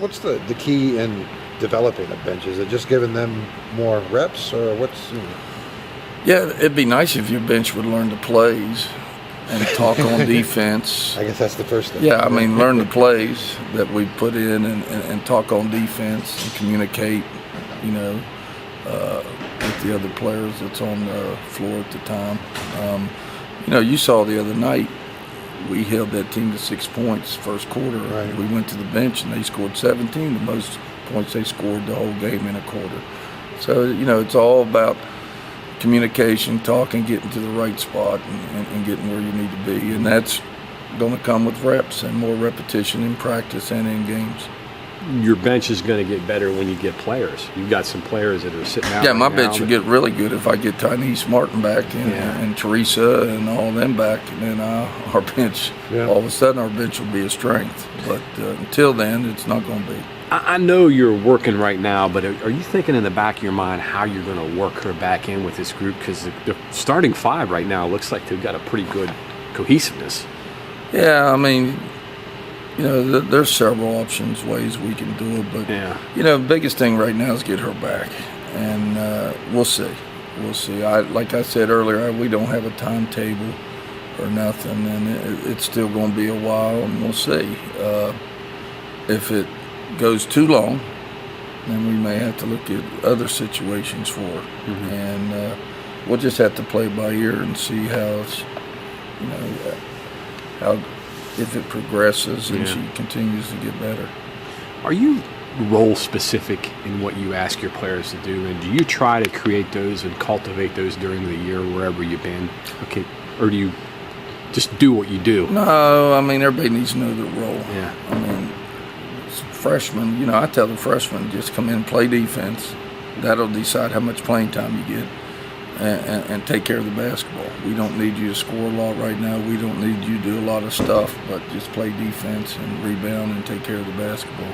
What's the key in developing a bench? Is it just giving them more reps, or what's? Yeah, it'd be nice if your bench would learn the plays and talk on defense. I guess that's the first thing. Yeah, I mean, learn the plays that we put in and talk on defense and communicate, with the other players that's on the floor at the time. You saw the other night, we held that team to 6 points first quarter. Right. We went to the bench and they scored 17, the most points they scored the whole game in a quarter. So, it's all about communication, talking, getting to the right spot and getting where you need to be. And that's going to come with reps and more repetition in practice and in games. Your bench is going to get better when you get players. You've got some players that are sitting out. Yeah, my bench will get really good if I get Tynese Martin back and Teresa and all them back. And then our bench, all of a sudden our bench will be a strength. But until then, it's not going to be. I know you're working right now, but are you thinking in the back of your mind how you're going to work her back in with this group? Because the starting five right now looks like they've got a pretty good cohesiveness. Yeah, I mean, there's several options, ways we can do it. But, the biggest thing right now is get her back. And we'll see. We'll see. Like I said earlier, we don't have a timetable or nothing. And it's still going to be a while, and we'll see. If it goes too long, then we may have to look at other situations for her. Mm-hmm. And we'll just have to play by ear and see how if it progresses and she continues to get better. Are you role specific in what you ask your players to do, and do you try to create those and cultivate those during the year wherever you've been? Okay, or do you just do what you do? No, I mean, everybody needs to know their role. Yeah. I mean, freshmen, I tell the freshmen, just come in and play defense. That'll decide how much playing time you get. And take care of the basketball. We don't need you to score a lot right now. We don't need you to do a lot of stuff, but just play defense and rebound and take care of the basketball.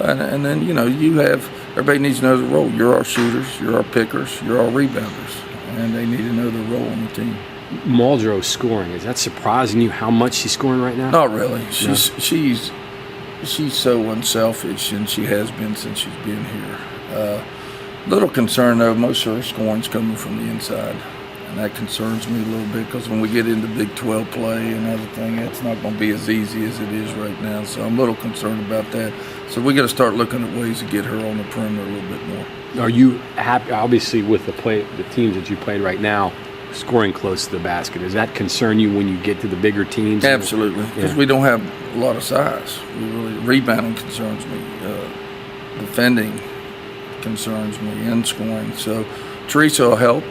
And then, everybody needs to know the role. You're our shooters, you're our pickers, you're our rebounders, and they need to know their role on the team. Muldrow's scoring, is that surprising you how much she's scoring right now? Not really. She's so unselfish, and she has been since she's been here. Little concern, though, most of her scoring's coming from the inside, and that concerns me a little bit because when we get into Big 12 play and everything, it's not going to be as easy as it is right now. So I'm a little concerned about that. So we got to start looking at ways to get her on the perimeter a little bit more. Are you happy, obviously, with the teams that you played right now, scoring close to the basket? Does that concern you when you get to the bigger teams? Absolutely, because we don't have a lot of size. Rebounding concerns me. Defending concerns me, and scoring. So Teresa will help.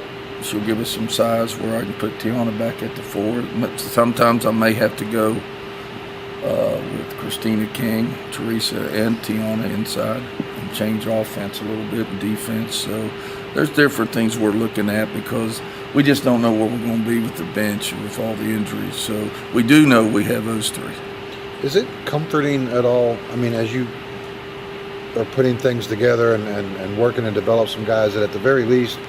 She'll give us some size where I can put Tiana back at the 4. Sometimes I may have to go with Christina King, Teresa, and Tiana inside and change offense a little bit and defense. So there's different things we're looking at because we just don't know where we're going to be with the bench with all the injuries. So we do know we have those 3. Is it comforting at all? I mean, as you are putting things together and working to develop some guys that at the very least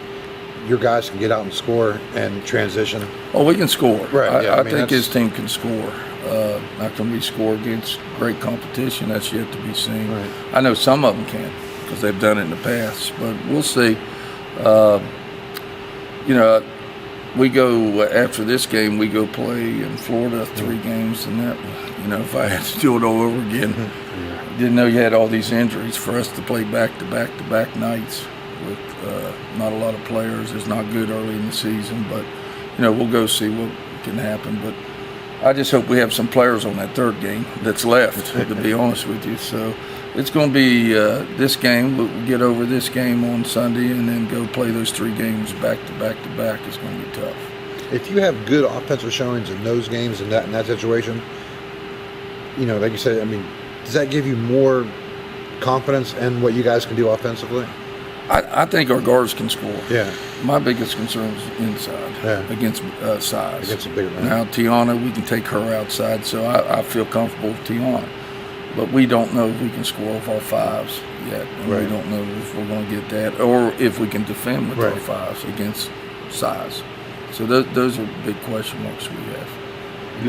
your guys can get out and score and transition. Oh, we can score. Right. I think his team can score. How can we score against great competition? That's yet to be seen. Right. I know some of them can because they've done it in the past, but we'll see. We go after this game. We go play in Florida 3 games, and that. If I had to do it all over again. Didn't know you had all these injuries for us to play back-to-back nights with not a lot of players. It's not good early in the season, but we'll go see what can happen. But I just hope we have some players on that 3rd game that's left, to be honest with you. So it's going to be this game. We'll get over this game on Sunday and then go play those 3 games back-to-back. It's going to be tough. If you have good offensive showings in those games in that situation, like you said, I mean, does that give you more confidence in what you guys can do offensively? I think our guards can score. Yeah. My biggest concern is inside against size. Against a bigger man. Now, Tiana, we can take her outside, so I feel comfortable with Tiana. But we don't know if we can score off our 5s yet. And we don't know if we're going to get that or if we can defend with our 5s against size. So those are big question marks we have.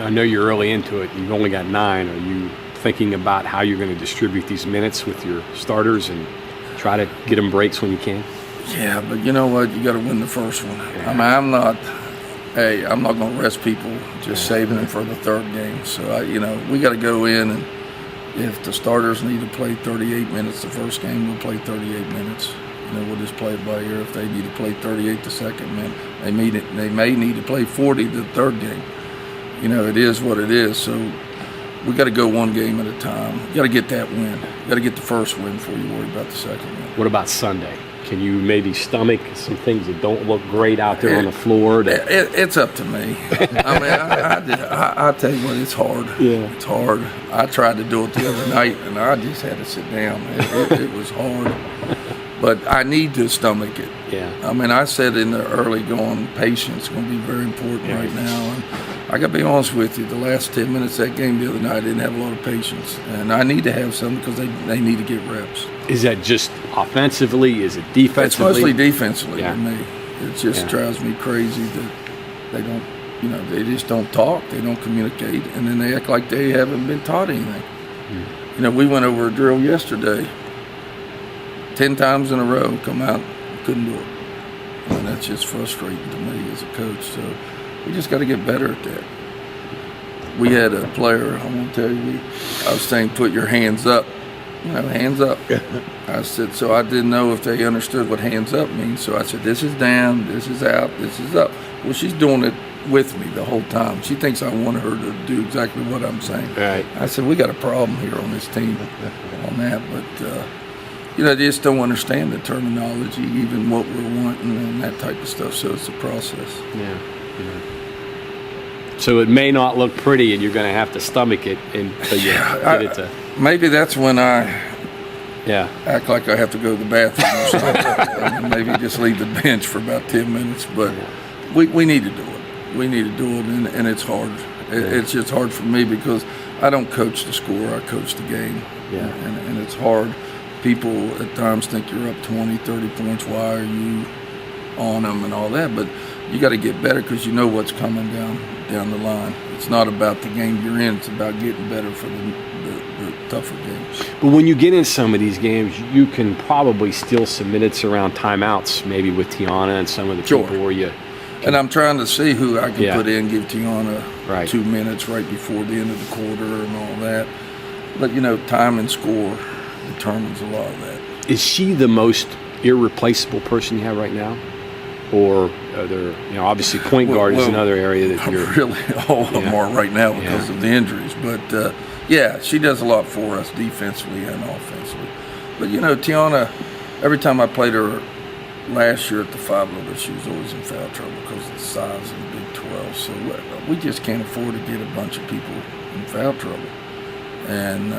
I know you're early into it. You've only got 9. Are you thinking about how you're going to distribute these minutes with your starters and try to get them breaks when you can? Yeah, but you know what? You got to win the first one. Yeah. I mean, I'm not going to rest people just saving them for the third game. So, we got to go in, and if the starters need to play 38 minutes the first game, we'll play 38 minutes. We'll just play it by ear. If they need to play 38 the second game, they may need to play 40 the third game. It is what it is. So we got to go one game at a time. You got to get that win. You got to get the first win before you worry about the second win. What about Sunday? Can you maybe stomach some things that don't look great out there on the floor? It's up to me. I mean, I tell you what, it's hard. Yeah. It's hard. I tried to do it the other night, and I just had to sit down. It was hard. But I need to stomach it. Yeah. I mean, I said in the early going, patience is going to be very important right now. And I got to be honest with you, the last 10 minutes of that game the other night, I didn't have a lot of patience. And I need to have some because they need to get reps. Is that just offensively? Is it defensively? It's mostly defensively Yeah. to me. It just drives me crazy that they don't, they just don't talk. They don't communicate. And then they act like they haven't been taught anything. We went over a drill yesterday. 10 times in a row, come out, couldn't do it. And that's just frustrating to me as a coach. So we just got to get better at that. We had a player, I won't tell you, I was saying, put your hands up. Hands up. I said, so I didn't know if they understood what hands up means. So I said, this is down, this is out, this is up. Well, she's doing it with me the whole time. She thinks I want her to do exactly what I'm saying. Right. I said, we got a problem here on this team on that. But, they just don't understand the terminology, even what we're wanting and that type of stuff. So it's a process. Yeah. So it may not look pretty, and you're going to have to stomach it until you get it to. Maybe that's when I act like I have to go to the bathroom or something. And maybe just leave the bench for about 10 minutes. But we need to do it. We need to do it, and it's hard. It's just hard for me because I don't coach the score. I coach the game. Yeah. And it's hard. People at times think you're up 20, 30 points. Why are you on them and all that? But you got to get better because you know what's coming down the line. It's not about the game you're in. It's about getting better for the tougher games. But when you get in some of these games, you can probably steal some minutes around timeouts, maybe with Tiana and some of the people where you. And I'm trying to see who I can put in, give Tiana 2 minutes right before the end of the quarter and all that. But, time and score determines a lot of that. Is she the most irreplaceable person you have right now? Or are there, obviously point guard is another area that you're. Really, all of them are right now because of the injuries. But, she does a lot for us defensively and offensively. But, Tiana, every time I played her last year at the 5 level, she was always in foul trouble because of the size of the Big 12. So we just can't afford to get a bunch of people in foul trouble. And,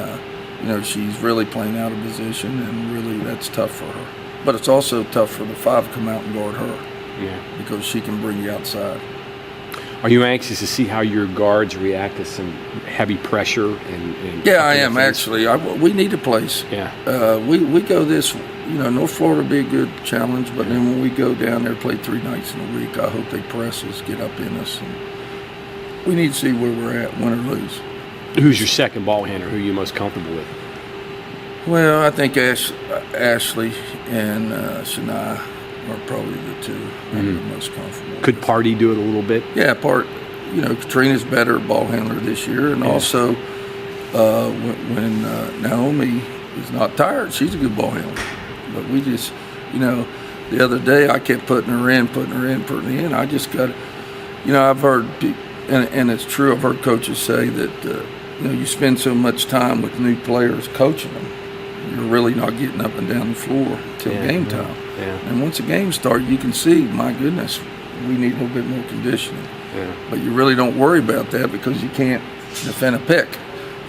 she's really playing out of position, and really that's tough for her. But it's also tough for the 5 to come out and guard her because she can bring you outside. Are you anxious to see how your guards react to some heavy pressure? I am actually. We need a place. Yeah. We go this, North Florida will be a good challenge, but then when we go down there, play 3 nights in a week, I hope they press us, get up in us. And we need to see where we're at, win or lose. Who's your second ball handler? Who are you most comfortable with? Well, I think Ashley and Shania are probably the 2 I'm the most comfortable with. Could Party do it a little bit? Yeah, Katrina's better ball handler this year, and also when Naomi is not tired, she's a good ball handler. But we just, the other day I kept putting her in. I just got, I've heard, and it's true, I've heard coaches say that, you spend so much time with new players coaching them, you're really not getting up and down the floor till game time. Yeah. And once the game starts, you can see, my goodness, we need a little bit more conditioning. Yeah. But you really don't worry about that because you can't defend a pick.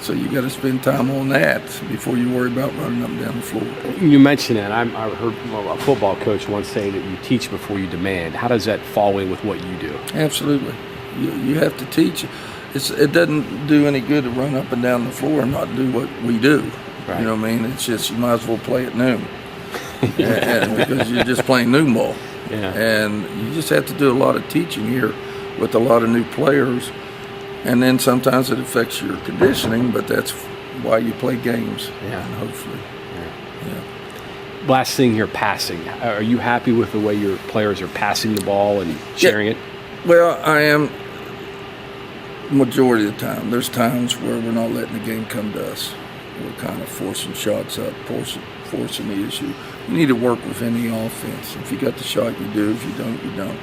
So you got to spend time on that before you worry about running up and down the floor. You mentioned that. I heard a football coach once say that you teach before you demand. How does that fall in with what you do? Absolutely. You have to teach. It doesn't do any good to run up and down the floor and not do what we do. Right. You know what I mean? It's just you might as well play at noon and because you're just playing noon ball. Yeah. And you just have to do a lot of teaching here with a lot of new players. And then sometimes it affects your conditioning, but that's why you play games. Yeah. And hopefully. Last thing here, passing. Are you happy with the way your players are passing the ball and sharing it? Well, I am majority of the time. There's times where we're not letting the game come to us. We're kind of forcing shots up, forcing the issue. You need to work with any offense. If you got the shot, you do. If you don't, you don't.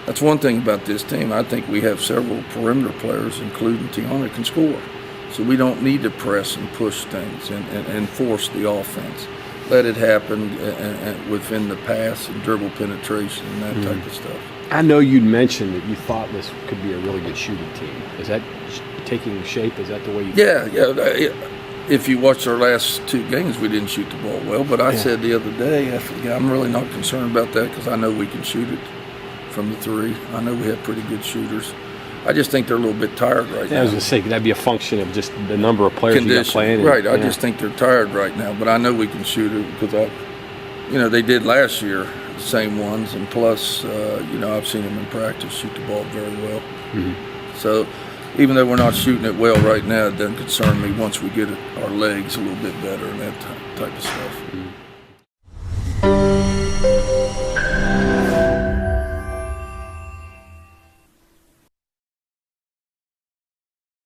That's one thing about this team. I think we have several perimeter players, including Tiana, can score. So we don't need to press and push things and force the offense. Let it happen and within the pass and dribble penetration and that type of stuff. I know you'd mentioned that you thought this could be a really good shooting team. Is that taking shape? Is that the way you? Yeah. If you watch our last 2 games, we didn't shoot the ball well. But I said the other day, I'm really not concerned about that because I know we can shoot it from the 3. I know we have pretty good shooters. I just think they're a little bit tired right now. I was going to say, could that be a function of just the number of players you got playing? Right. I just think they're tired right now. But I know we can shoot it because they did last year, the same ones. And plus, I've seen them in practice shoot the ball very well. Mm-hmm. So even though we're not shooting it well right now, it doesn't concern me once we get our legs a little bit better and that type of stuff. Mm-hmm.